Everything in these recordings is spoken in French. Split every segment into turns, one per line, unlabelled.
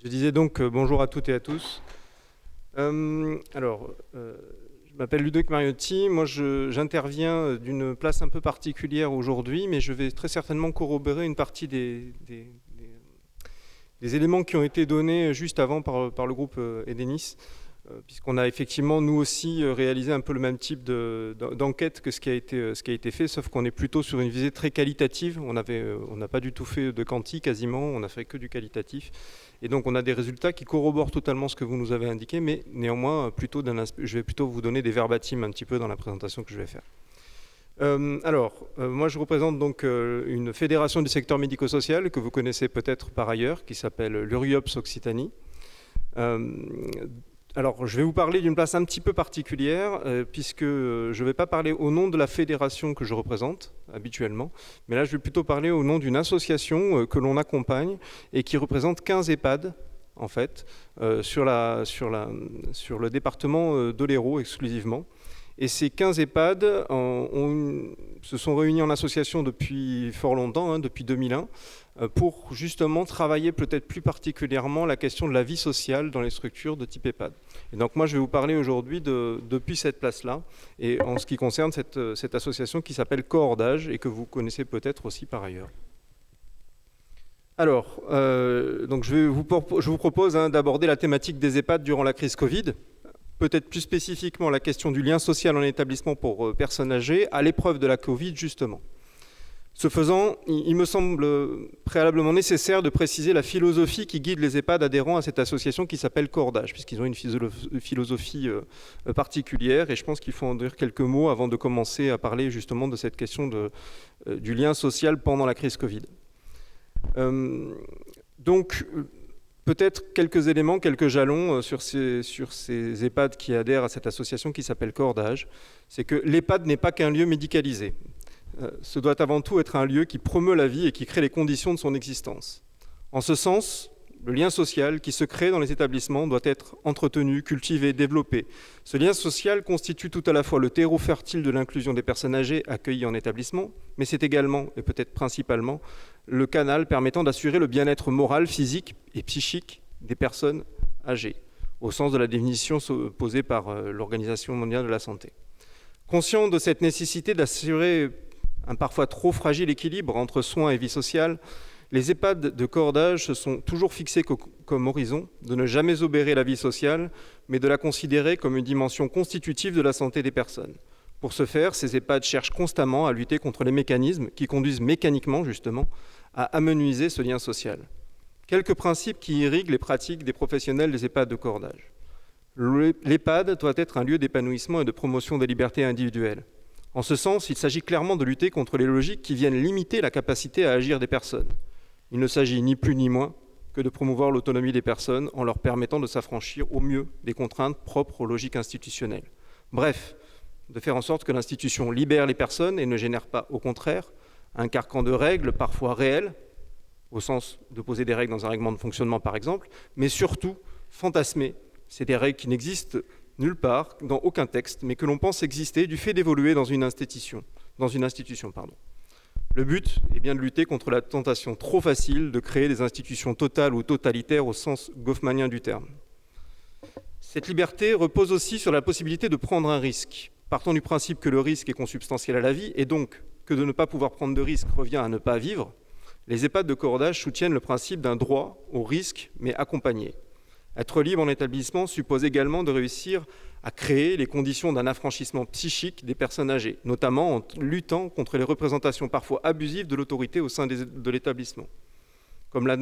Je disais donc bonjour à toutes et à tous. Je m'appelle Ludovic Mariotti. Moi, j'interviens d'une place un peu particulière aujourd'hui, mais je vais très certainement corroborer une partie des éléments qui ont été donnés juste avant par le groupe Edenis, puisqu'on a effectivement, nous aussi, réalisé un peu le même type d'enquête que ce qui a été fait, sauf qu'on est plutôt sur une visée très qualitative. On n'a pas du tout fait de quanti, quasiment, on n'a fait que du qualitatif. Et donc on a des résultats qui corroborent totalement ce que vous nous avez indiqué, mais néanmoins, je vais plutôt vous donner des verbatims un petit peu dans la présentation que je vais faire. Moi je représente donc une fédération du secteur médico-social que vous connaissez peut-être par ailleurs, qui s'appelle l'Uriops Occitanie. Je vais vous parler d'une place un petit peu particulière, puisque je ne vais pas parler au nom de la fédération que je représente habituellement, mais là je vais plutôt parler au nom d'une association que l'on accompagne et qui représente 15 EHPAD, en fait, sur le département d'Oléro exclusivement. Et ces 15 EHPAD se sont réunis en association depuis fort longtemps, depuis 2001, pour justement travailler peut-être plus particulièrement la question de la vie sociale dans les structures de type EHPAD. Et donc moi je vais vous parler aujourd'hui depuis cette place-là, et en ce qui concerne cette association qui s'appelle Cohordage et que vous connaissez peut-être aussi par ailleurs. Donc je vous propose d'aborder la thématique des EHPAD durant la crise Covid, peut-être plus spécifiquement la question du lien social en établissement pour personnes âgées à l'épreuve de la Covid justement. Ce faisant, il me semble préalablement nécessaire de préciser la philosophie qui guide les EHPAD adhérents à cette association qui s'appelle Cohordage, puisqu'ils ont une philosophie particulière, et je pense qu'il faut en dire quelques mots avant de commencer à parler justement de cette question du lien social pendant la crise Covid. Peut-être quelques éléments, quelques jalons sur ces EHPAD qui adhèrent à cette association qui s'appelle Cohordage. C'est que l'EHPAD n'est pas qu'un lieu médicalisé. Ce doit avant tout être un lieu qui promeut la vie et qui crée les conditions de son existence. En ce sens, le lien social qui se crée dans les établissements doit être entretenu, cultivé, développé. Ce lien social constitue tout à la fois le terreau fertile de l'inclusion des personnes âgées accueillies en établissement, mais c'est également, et peut-être principalement, le canal permettant d'assurer le bien-être moral, physique et psychique des personnes âgées, au sens de la définition posée par l'Organisation mondiale de la santé. Conscient de cette nécessité d'assurer un parfois trop fragile équilibre entre soins et vie sociale, les EHPAD de Cohordage se sont toujours fixés comme horizon de ne jamais obérer la vie sociale, mais de la considérer comme une dimension constitutive de la santé des personnes. Pour ce faire, ces EHPAD cherchent constamment à lutter contre les mécanismes qui conduisent mécaniquement, justement, à amenuiser ce lien social. Quelques principes qui irriguent les pratiques des professionnels des EHPAD de Cohordage. L'EHPAD doit être un lieu d'épanouissement et de promotion des libertés individuelles. En ce sens, il s'agit clairement de lutter contre les logiques qui viennent limiter la capacité à agir des personnes. Il ne s'agit ni plus ni moins que de promouvoir l'autonomie des personnes en leur permettant de s'affranchir au mieux des contraintes propres aux logiques institutionnelles. Bref, de faire en sorte que l'institution libère les personnes et ne génère pas, au contraire, un carcan de règles parfois réelles, au sens de poser des règles dans un règlement de fonctionnement par exemple, mais surtout fantasmer. C'est des règles qui n'existent nulle part, dans aucun texte, mais que l'on pense exister du fait d'évoluer dans une institution. Le but est bien de lutter contre la tentation trop facile de créer des institutions totales ou totalitaires au sens goffmanien du terme. Cette liberté repose aussi sur la possibilité de prendre un risque. Partant du principe que le risque est consubstantiel à la vie, et donc que de ne pas pouvoir prendre de risque revient à ne pas vivre, les EHPAD de Cohordage soutiennent le principe d'un droit au risque, mais accompagné. Être libre en établissement suppose également de réussir à créer les conditions d'un affranchissement psychique des personnes âgées, notamment en luttant contre les représentations parfois abusives de l'autorité au sein de l'établissement. Comme l'a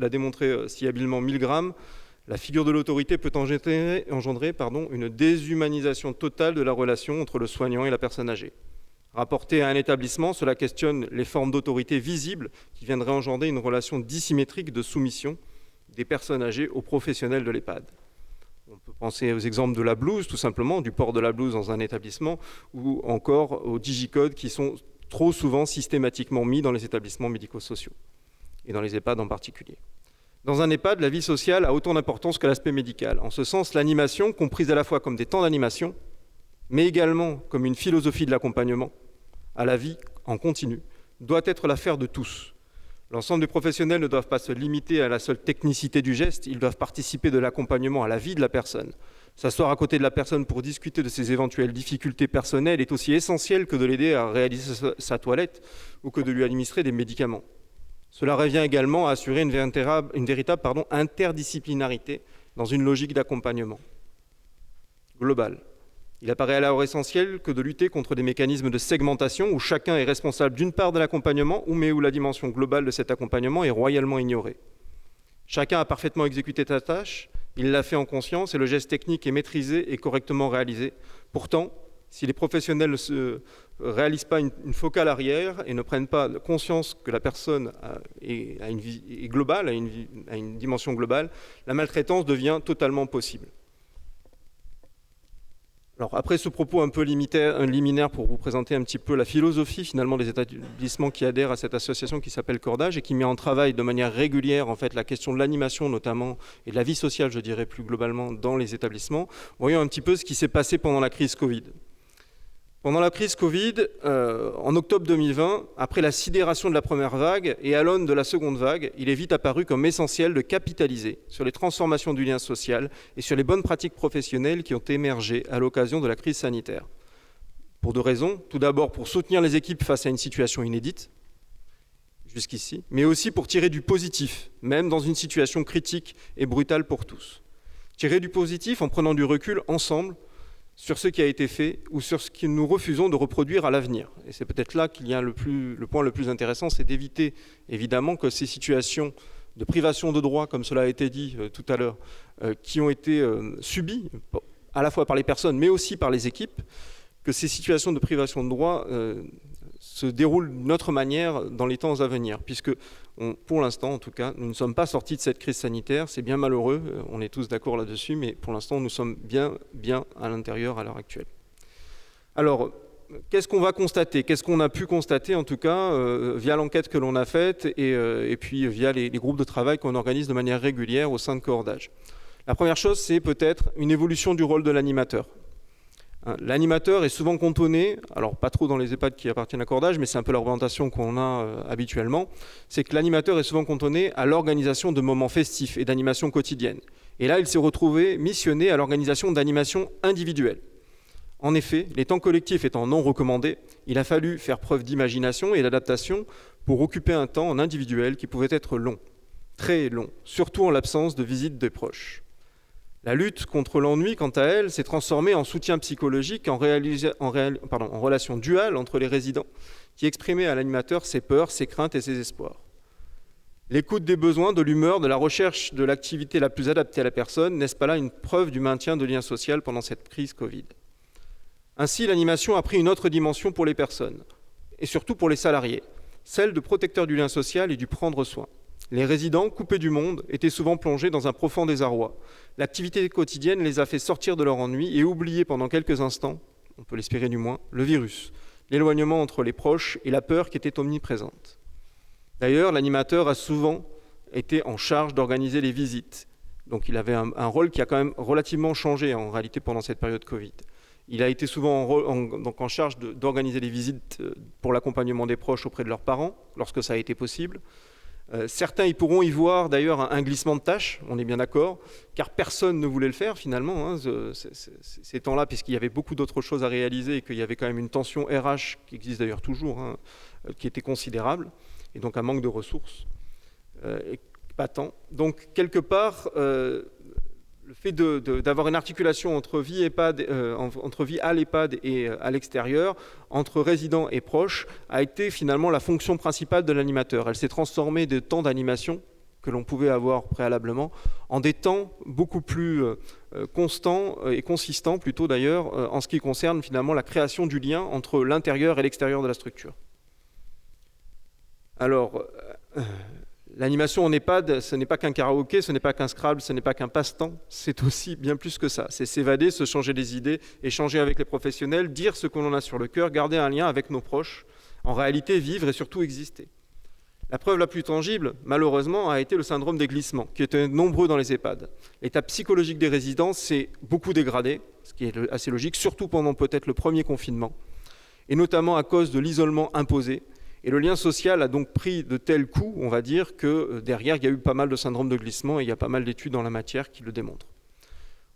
démontré si habilement Milgram, la figure de l'autorité peut engendrer une déshumanisation totale de la relation entre le soignant et la personne âgée. Rapporté à un établissement, cela questionne les formes d'autorité visibles qui viendraient engendrer une relation dissymétrique de soumission des personnes âgées aux professionnels de l'EHPAD. On peut penser aux exemples de la blouse, tout simplement, du port de la blouse dans un établissement, ou encore aux digicodes qui sont trop souvent systématiquement mis dans les établissements médico-sociaux, et dans les EHPAD en particulier. Dans un EHPAD, la vie sociale a autant d'importance que l'aspect médical. En ce sens, l'animation, comprise à la fois comme des temps d'animation, mais également comme une philosophie de l'accompagnement à la vie en continu, doit être l'affaire de tous. L'ensemble des professionnels ne doivent pas se limiter à la seule technicité du geste, ils doivent participer de l'accompagnement à la vie de la personne. S'asseoir à côté de la personne pour discuter de ses éventuelles difficultés personnelles est aussi essentiel que de l'aider à réaliser sa toilette ou que de lui administrer des médicaments. Cela revient également à assurer une véritable interdisciplinarité dans une logique d'accompagnement global. Il apparaît alors essentiel que de lutter contre des mécanismes de segmentation où chacun est responsable d'une part de l'accompagnement, mais où la dimension globale de cet accompagnement est royalement ignorée. Chacun a parfaitement exécuté sa tâche, il l'a fait en conscience et le geste technique est maîtrisé et correctement réalisé. Pourtant, si les professionnels ne se réalisent pas une focale arrière et ne prennent pas conscience que la personne a une vie globale, a une dimension globale, la maltraitance devient totalement possible. Alors, après ce propos un peu liminaire pour vous présenter un petit peu la philosophie finalement des établissements qui adhèrent à cette association qui s'appelle Cordage et qui met en travail de manière régulière en fait la question de l'animation notamment et de la vie sociale, je dirais plus globalement, dans les établissements, voyons un petit peu ce qui s'est passé pendant la crise Covid. Pendant la crise Covid, en octobre 2020, après la sidération de la première vague et à l'aune de la seconde vague, il est vite apparu comme essentiel de capitaliser sur les transformations du lien social et sur les bonnes pratiques professionnelles qui ont émergé à l'occasion de la crise sanitaire. Pour deux raisons. Tout d'abord, pour soutenir les équipes face à une situation inédite, jusqu'ici, mais aussi pour tirer du positif, même dans une situation critique et brutale pour tous. Tirer du positif en prenant du recul ensemble sur ce qui a été fait ou sur ce que nous refusons de reproduire à l'avenir. Et c'est peut-être là qu'il y a le point le plus intéressant, c'est d'éviter évidemment que ces situations de privation de droits, comme cela a été dit tout à l'heure, qui ont été subies à la fois par les personnes mais aussi par les équipes, que ces situations de privation de droits se déroulent d'une autre manière dans les temps à venir, puisque pour l'instant, en tout cas, nous ne sommes pas sortis de cette crise sanitaire. C'est bien malheureux, on est tous d'accord là-dessus, mais pour l'instant, nous sommes bien à l'intérieur à l'heure actuelle. Alors, qu'est-ce qu'on va constater? Qu'est-ce qu'on a pu constater, en tout cas, via l'enquête que l'on a faite et puis via les groupes de travail qu'on organise de manière régulière au sein de Cordage? La première chose, c'est peut-être une évolution du rôle de l'animateur. L'animateur est souvent cantonné, alors pas trop dans les EHPAD qui appartiennent à Cordage, mais c'est un peu l'orientation qu'on a habituellement, c'est que l'animateur est souvent cantonné à l'organisation de moments festifs et d'animation quotidienne. Et là, il s'est retrouvé missionné à l'organisation d'animation individuelle. En effet, les temps collectifs étant non recommandés, il a fallu faire preuve d'imagination et d'adaptation pour occuper un temps en individuel qui pouvait être long, très long, surtout en l'absence de visite des proches. La lutte contre l'ennui, quant à elle, s'est transformée en soutien psychologique en relation duale entre les résidents qui exprimaient à l'animateur ses peurs, ses craintes et ses espoirs. L'écoute des besoins, de l'humeur, de la recherche de l'activité la plus adaptée à la personne, n'est-ce pas là une preuve du maintien de lien social pendant cette crise Covid? Ainsi, l'animation a pris une autre dimension pour les personnes, et surtout pour les salariés, celle de protecteur du lien social et du prendre soin. Les résidents, coupés du monde, étaient souvent plongés dans un profond désarroi. L'activité quotidienne les a fait sortir de leur ennui et oublier pendant quelques instants, on peut l'espérer du moins, le virus, l'éloignement entre les proches et la peur qui était omniprésente. D'ailleurs, l'animateur a souvent été en charge d'organiser les visites. Donc il avait un rôle qui a quand même relativement changé en réalité pendant cette période Covid. Il a été souvent en charge d'organiser les visites pour l'accompagnement des proches auprès de leurs parents, lorsque ça a été possible. Certains y pourront y voir d'ailleurs un glissement de tâches, on est bien d'accord, car personne ne voulait le faire finalement, ces temps-là, puisqu'il y avait beaucoup d'autres choses à réaliser et qu'il y avait quand même une tension RH, qui existe d'ailleurs toujours, qui était considérable, et donc un manque de ressources, patent. Donc quelque part, le fait d'avoir une articulation entre vie à l'EHPAD et à l'extérieur, entre résidents et proches, a été finalement la fonction principale de l'animateur. Elle s'est transformée de temps d'animation que l'on pouvait avoir préalablement en des temps beaucoup plus constants et consistants plutôt d'ailleurs en ce qui concerne finalement la création du lien entre l'intérieur et l'extérieur de la structure. Alors, l'animation en EHPAD, ce n'est pas qu'un karaoké, ce n'est pas qu'un Scrabble, ce n'est pas qu'un passe-temps, c'est aussi bien plus que ça. C'est s'évader, se changer des idées, échanger avec les professionnels, dire ce que l'on a sur le cœur, garder un lien avec nos proches, en réalité vivre et surtout exister. La preuve la plus tangible, malheureusement, a été le syndrome des glissements, qui était nombreux dans les EHPAD. L'état psychologique des résidents s'est beaucoup dégradé, ce qui est assez logique, surtout pendant peut-être le premier confinement, et notamment à cause de l'isolement imposé, Et le lien social a donc pris de tels coups, on va dire, que derrière, il y a eu pas mal de syndromes de glissement et il y a pas mal d'études dans la matière qui le démontrent.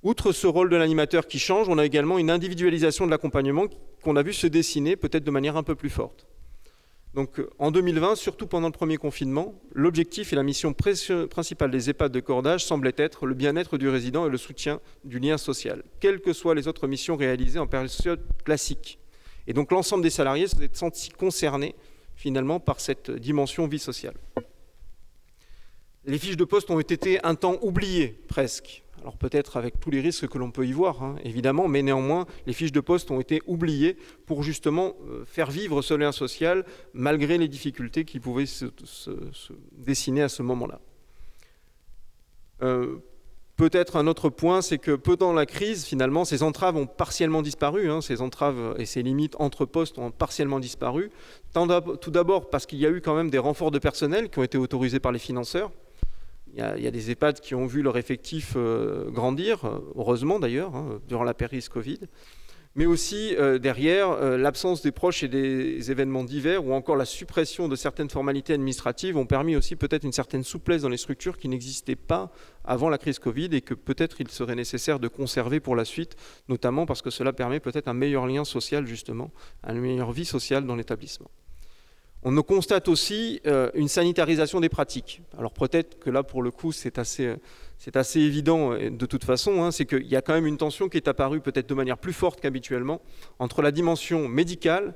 Outre ce rôle de l'animateur qui change, on a également une individualisation de l'accompagnement qu'on a vu se dessiner peut-être de manière un peu plus forte. Donc en 2020, surtout pendant le premier confinement, l'objectif et la mission principale des EHPAD de cordage semblait être le bien-être du résident et le soutien du lien social, quelles que soient les autres missions réalisées en période classique. Et donc l'ensemble des salariés se sont sentis concernés finalement par cette dimension vie sociale. Les fiches de poste ont été un temps oubliées presque. Alors peut-être avec tous les risques que l'on peut y voir, évidemment, mais néanmoins, les fiches de poste ont été oubliées pour justement faire vivre ce lien social malgré les difficultés qui pouvaient se dessiner à ce moment-là. Peut-être un autre point, c'est que pendant la crise, finalement, ces entraves ont partiellement disparu, ces entraves et ces limites entre postes ont partiellement disparu. Tout d'abord parce qu'il y a eu quand même des renforts de personnel qui ont été autorisés par les financeurs. Il y a des EHPAD qui ont vu leur effectif grandir, heureusement d'ailleurs, durant la période Covid. Mais aussi, derrière, l'absence des proches et des événements divers ou encore la suppression de certaines formalités administratives ont permis aussi peut-être une certaine souplesse dans les structures qui n'existaient pas avant la crise Covid et que peut-être il serait nécessaire de conserver pour la suite, notamment parce que cela permet peut-être un meilleur lien social, justement, une meilleure vie sociale dans l'établissement. On constate aussi une sanitarisation des pratiques. Alors peut-être que là, pour le coup, c'est assez évident de toute façon, c'est qu'il y a quand même une tension qui est apparue peut-être de manière plus forte qu'habituellement entre la dimension médicale,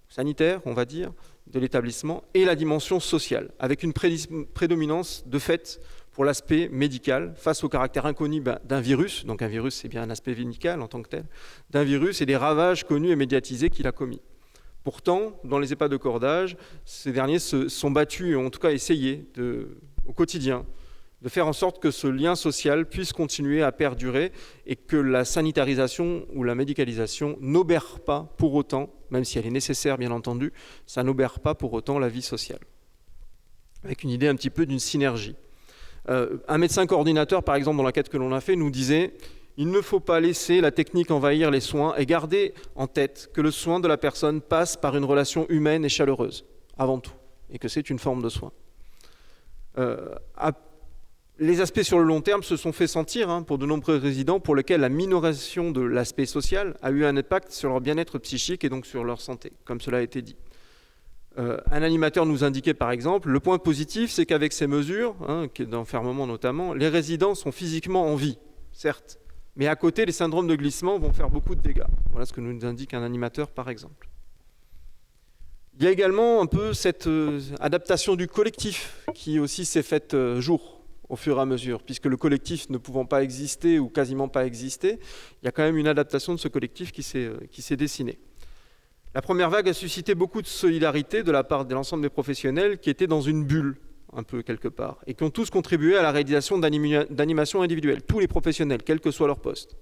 sanitaire, on va dire, de l'établissement et la dimension sociale, avec une prédominance de fait pour l'aspect médical face au caractère inconnu d'un virus. Donc un virus, c'est bien un aspect médical en tant que tel, d'un virus et des ravages connus et médiatisés qu'il a commis. Pourtant, dans les EHPAD de cordage, ces derniers se sont battus, et ont en tout cas essayé au quotidien, de faire en sorte que ce lien social puisse continuer à perdurer et que la sanitarisation ou la médicalisation n'obère pas pour autant, même si elle est nécessaire bien entendu, ça n'obère pas pour autant la vie sociale. Avec une idée un petit peu d'une synergie. Un médecin coordinateur, par exemple, dans l'enquête que l'on a fait, nous disait « Il ne faut pas laisser la technique envahir les soins et garder en tête que le soin de la personne passe par une relation humaine et chaleureuse, avant tout, et que c'est une forme de soin. » Les aspects sur le long terme se sont fait sentir pour de nombreux résidents pour lesquels la minoration de l'aspect social a eu un impact sur leur bien-être psychique et donc sur leur santé, comme cela a été dit. Un animateur nous indiquait par exemple, le point positif c'est qu'avec ces mesures, d'enfermement notamment, les résidents sont physiquement en vie, certes, mais à côté, les syndromes de glissement vont faire beaucoup de dégâts. Voilà ce que nous indique un animateur, par exemple. Il y a également un peu cette adaptation du collectif qui aussi s'est faite jour au fur et à mesure, puisque le collectif ne pouvant pas exister ou quasiment pas exister, il y a quand même une adaptation de ce collectif qui s'est dessinée. La première vague a suscité beaucoup de solidarité de la part de l'ensemble des professionnels qui étaient dans une bulle, un peu quelque part, et qui ont tous contribué à la réalisation d'animations individuelles, tous les professionnels, quel que soit leur poste.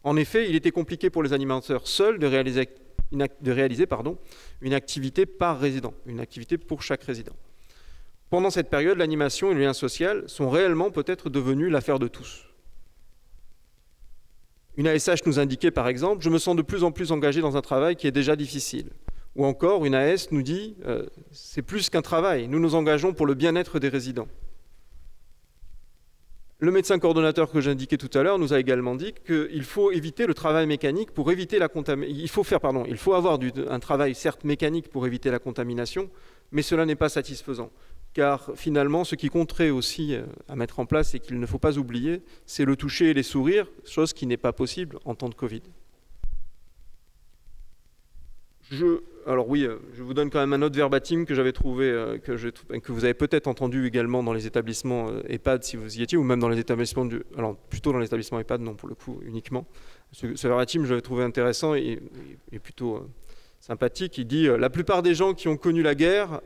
En effet, il était compliqué pour les animateurs seuls de réaliser une activité par résident, une activité pour chaque résident. Pendant cette période, l'animation et le lien social sont réellement peut-être devenus l'affaire de tous. Une ASH nous indiquait par exemple « Je me sens de plus en plus engagé dans un travail qui est déjà difficile ». Ou encore, une AS nous dit « C'est plus qu'un travail, nous nous engageons pour le bien-être des résidents ». Le médecin coordonnateur que j'indiquais tout à l'heure nous a également dit qu'il faut éviter le travail mécanique pour éviter la contamination. Il faut avoir un travail certes mécanique pour éviter la contamination, mais cela n'est pas satisfaisant. Car finalement, ce qui compterait aussi à mettre en place et qu'il ne faut pas oublier, c'est le toucher et les sourires, chose qui n'est pas possible en temps de Covid. Alors oui, je vous donne quand même un autre verbatim que j'avais trouvé, que vous avez peut-être entendu également dans les établissements EHPAD si vous y étiez, ou même dans les établissements alors plutôt dans les établissements EHPAD, non pour le coup uniquement. Ce verbatim, je l'avais trouvé intéressant et plutôt sympathique. Il dit « La plupart des gens qui ont connu la guerre,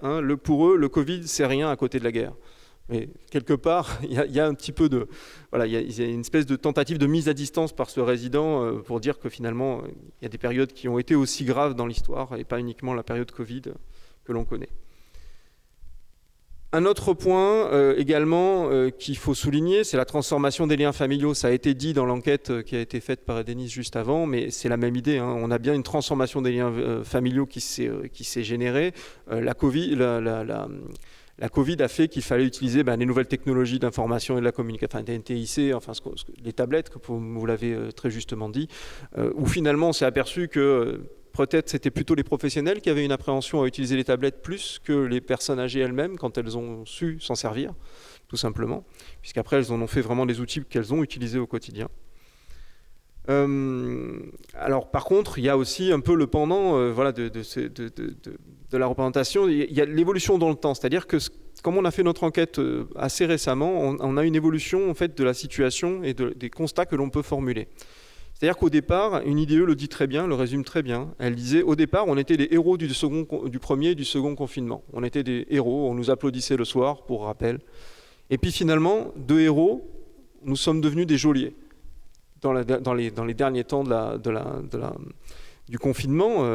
pour eux, le Covid, c'est rien à côté de la guerre. » Mais quelque part, il y a un petit peu de... Voilà, il y a une espèce de tentative de mise à distance par ce résident pour dire que finalement, il y a des périodes qui ont été aussi graves dans l'histoire et pas uniquement la période Covid que l'on connaît. Un autre point également qu'il faut souligner, c'est la transformation des liens familiaux. Ça a été dit dans l'enquête qui a été faite par Denis juste avant, mais c'est la même idée, hein. On a bien une transformation des liens familiaux qui s'est générée. La Covid a fait qu'il fallait utiliser les nouvelles technologies d'information et de la communication, enfin des NTIC, enfin les tablettes, comme vous l'avez très justement dit, où finalement on s'est aperçu que peut-être c'était plutôt les professionnels qui avaient une appréhension à utiliser les tablettes plus que les personnes âgées elles-mêmes quand elles ont su s'en servir, tout simplement, puisqu'après elles en ont fait vraiment des outils qu'elles ont utilisés au quotidien. Alors par contre, il y a aussi un peu le pendant de la représentation, il y a l'évolution dans le temps, c'est-à-dire que comme on a fait notre enquête assez récemment, on a une évolution en fait de la situation et des constats que l'on peut formuler. C'est-à-dire qu'au départ, une IDE le dit très bien, le résume très bien. Elle disait, au départ, on était des héros du premier et du second confinement. On était des héros, on nous applaudissait le soir, pour rappel. Et puis finalement, de héros, nous sommes devenus des geôliers. Dans les derniers temps du confinement,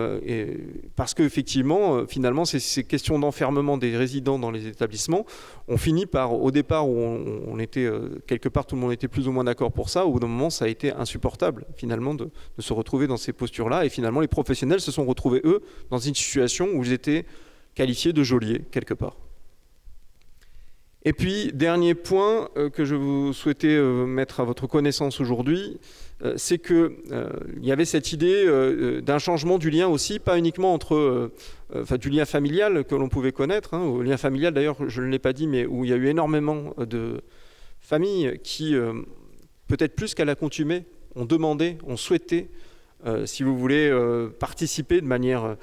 parce qu'effectivement, finalement, ces questions d'enfermement des résidents dans les établissements ont fini par, au départ où on était, quelque part, tout le monde était plus ou moins d'accord pour ça, au bout d'un moment, ça a été insupportable, finalement, de se retrouver dans ces postures-là, et finalement, les professionnels se sont retrouvés, eux, dans une situation où ils étaient qualifiés de geôliers, quelque part. Et puis, dernier point que je vous souhaitais mettre à votre connaissance aujourd'hui, c'est qu'il y avait cette idée d'un changement du lien aussi, pas uniquement entre, du lien familial que l'on pouvait connaître, hein, au lien familial d'ailleurs, je ne l'ai pas dit, mais où il y a eu énormément de familles qui, peut-être plus qu'à l'accoutumée, ont demandé, ont souhaité, si vous voulez, participer de manière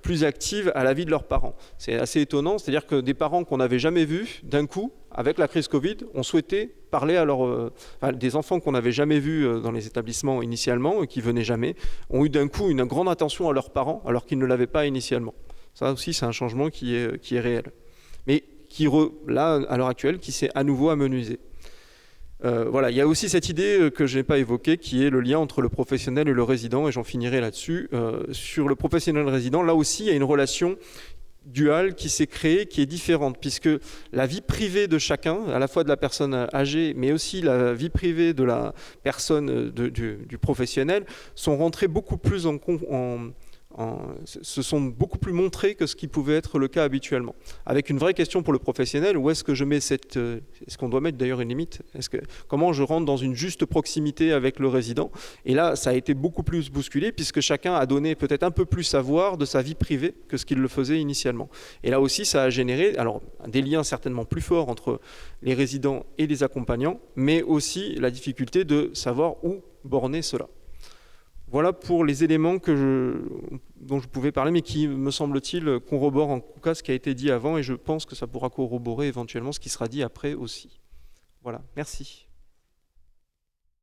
plus active à la vie de leurs parents. C'est assez étonnant, c'est-à-dire que des parents qu'on n'avait jamais vus, d'un coup, avec la crise Covid, ont souhaité parler à des enfants qu'on n'avait jamais vus dans les établissements initialement et qui venaient jamais, ont eu d'un coup une grande attention à leurs parents alors qu'ils ne l'avaient pas initialement. Ça aussi, c'est un changement qui est réel. Mais là, à l'heure actuelle, qui s'est à nouveau amenuisé. Voilà, il y a aussi cette idée que je n'ai pas évoquée qui est le lien entre le professionnel et le résident, et j'en finirai là-dessus. Sur le professionnel et le résident, là aussi, il y a une relation duale qui s'est créée, qui est différente, puisque la vie privée de chacun, à la fois de la personne âgée, mais aussi la vie privée de la personne du professionnel, sont rentrées beaucoup plus se sont beaucoup plus montrés que ce qui pouvait être le cas habituellement. Avec une vraie question pour le professionnel, où est-ce que je mets est-ce qu'on doit mettre d'ailleurs une limite ? Comment je rentre dans une juste proximité avec le résident ? Et là, ça a été beaucoup plus bousculé, puisque chacun a donné peut-être un peu plus à voir de sa vie privée que ce qu'il le faisait initialement. Et là aussi, ça a généré des liens certainement plus forts entre les résidents et les accompagnants, mais aussi la difficulté de savoir où borner cela. Voilà pour les éléments dont je pouvais parler, mais qui, me semble-t-il, corroborent en tout cas ce qui a été dit avant, et je pense que ça pourra corroborer éventuellement ce qui sera dit après aussi. Voilà, merci.